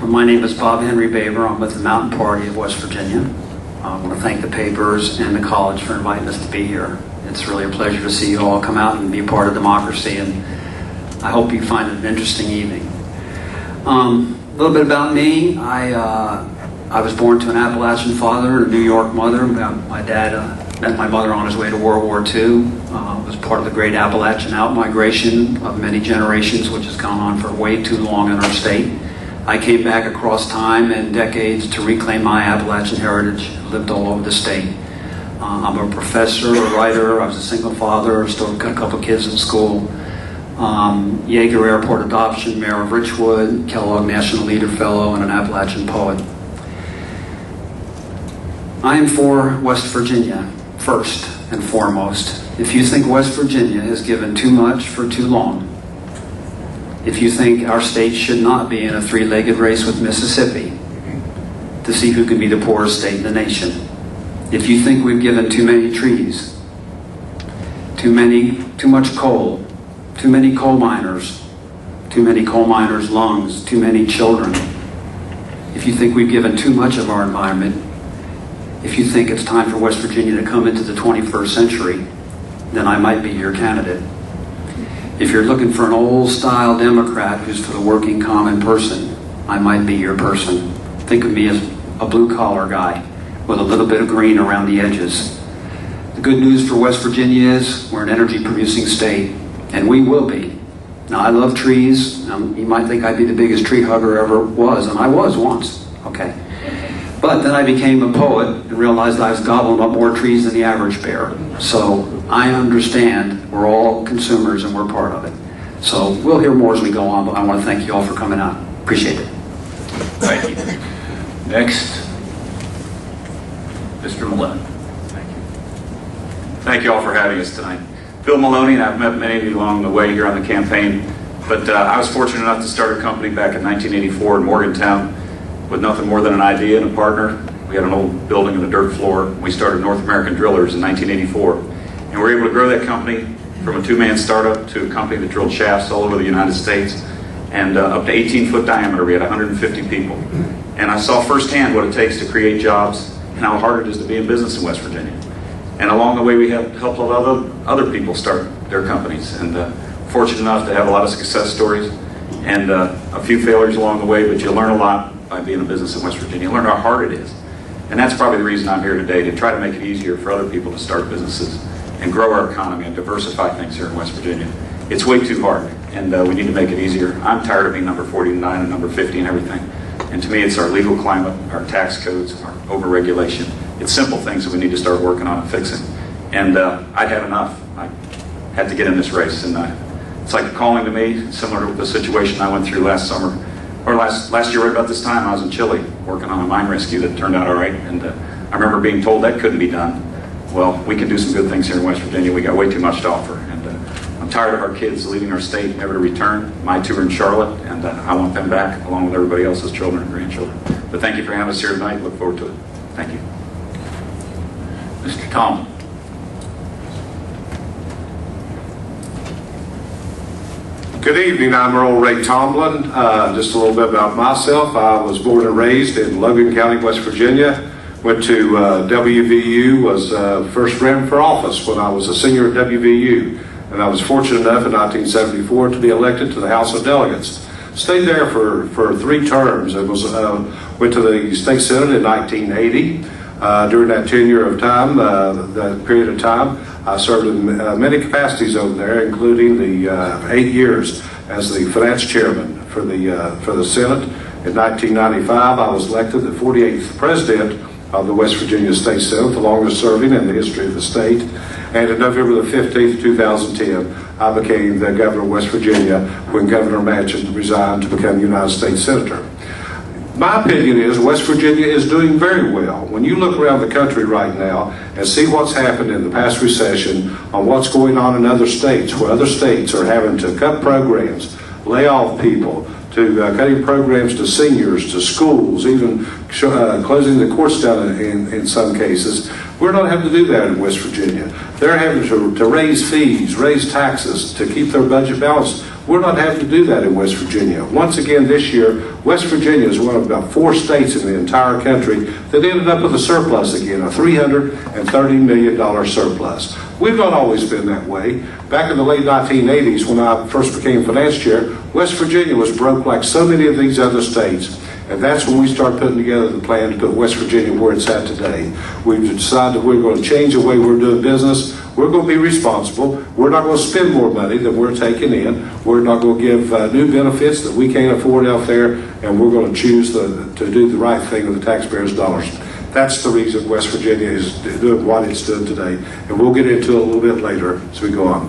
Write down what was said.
My name is Bob Henry Baber. I'm with the Mountain Party of West Virginia. I want to thank the papers and the college for inviting us to be here. It's really a pleasure to see you all come out and be a part of democracy, and I hope you find it an interesting evening. A little bit about me. I was born to an Appalachian father and a New York mother. My dad met my mother on his way to World War II. Was part of the great Appalachian outmigration of many generations, which has gone on for way too long in our state. I came back across time and decades to reclaim my Appalachian heritage. Lived all over the state. I'm a professor, a writer. I was a single father. Still got a couple kids in school. Yeager Airport adoption, mayor of Richwood, Kellogg National Leader Fellow, and an Appalachian poet. I am for West Virginia, first and foremost. If you think West Virginia has given too much for too long, if you think our state should not be in a three-legged race with Mississippi to see who can be the poorest state in the nation, if you think we've given too many trees, too much coal, too many coal miners' lungs, too many children, if you think we've given too much of our environment, if you think it's time for West Virginia to come into the 21st century, then I might be your candidate. If you're looking for an old-style Democrat who's for the working common person, I might be your person. Think of me as a blue-collar guy with a little bit of green around the edges. The good news for West Virginia is we're an energy-producing state, and we will be. Now, I love trees. You might think I'd be the biggest tree hugger ever was, and I was once, okay? But then I became a poet and realized I was gobbling up more trees than the average bear. So I understand we're all consumers and we're part of it. So we'll hear more as we go on, but I want to thank you all for coming out. Appreciate it. Thank you. Next, Mr. Malone. Thank you. Thank you all for having us tonight. Bill Maloney, and I've met many of you along the way here on the campaign, but I was fortunate enough to start a company back in 1984 in Morgantown with nothing more than an idea and a partner. We had an old building and a dirt floor. We started North American Drillers in 1984. And we were able to grow that company from a two-man startup to a company that drilled shafts all over the United States, and up to 18-foot diameter. We had 150 people. And I saw firsthand what it takes to create jobs and how hard it is to be in business in West Virginia. And along the way, we have helped a lot of other people start their companies. And fortunate enough to have a lot of success stories and a few failures along the way, but you learn a lot by being in business in West Virginia. You learn how hard it is. And that's probably the reason I'm here today, to try to make it easier for other people to start businesses and grow our economy and diversify things here in West Virginia. It's way too hard, and we need to make it easier. I'm tired of being number 49 and number 50 and everything. And to me, it's our legal climate, our tax codes, our over-regulation. It's simple things that we need to start working on and fixing. And I'd had enough. I had to get in this race. And it's like a calling to me, similar to the situation I went through last summer. Or last year, right about this time, I was in Chile working on a mine rescue that turned out all right. And I remember being told that couldn't be done. Well, we can do some good things here in West Virginia. We got way too much to offer. And I'm tired of our kids leaving our state, never to return. My two are in Charlotte, and I want them back, along with everybody else's children and grandchildren. But thank you for having us here tonight. Look forward to it. Thank you. Mr. Tomblin. Good evening, I'm Earl Ray Tomblin. Just a little bit about myself. I was born and raised in Logan County, West Virginia. Went to WVU, was first ran for office when I was a senior at WVU. And I was fortunate enough in 1974 to be elected to the House of Delegates. Stayed there for 3 terms. It was went to the State Senate in 1980. During that tenure of time, that period of time, I served in many capacities over there, including the 8 years as the finance chairman for the Senate. In 1995, I was elected the 48th president of the West Virginia State Senate, the longest serving in the history of the state. And in November the 15th, 2010, I became the governor of West Virginia when Governor Manchin resigned to become United States Senator. My opinion is West Virginia is doing very well. When you look around the country right now and see what's happened in the past recession, on what's going on in other states, where other states are having to cut programs, lay off people, to cutting programs to seniors, to schools, even closing the courts down in some cases. We're not having to do that in West Virginia. They're having to raise fees, raise taxes to keep their budget balanced. We're not having to do that in West Virginia. Once again this year, West Virginia is one of about 4 states in the entire country that ended up with a surplus again, a $330 million surplus. We've not always been that way. Back in the late 1980s, when I first became finance chair, West Virginia was broke like so many of these other states. And that's when we started putting together the plan to put West Virginia where it's at today. We've decided that we're going to change the way we're doing business. We're going to be responsible. We're not going to spend more money than we're taking in. We're not going to give new benefits that we can't afford out there. And we're going to choose to do the right thing with the taxpayers' dollars. That's the reason West Virginia is doing what it's doing today. And we'll get into it a little bit later as we go on.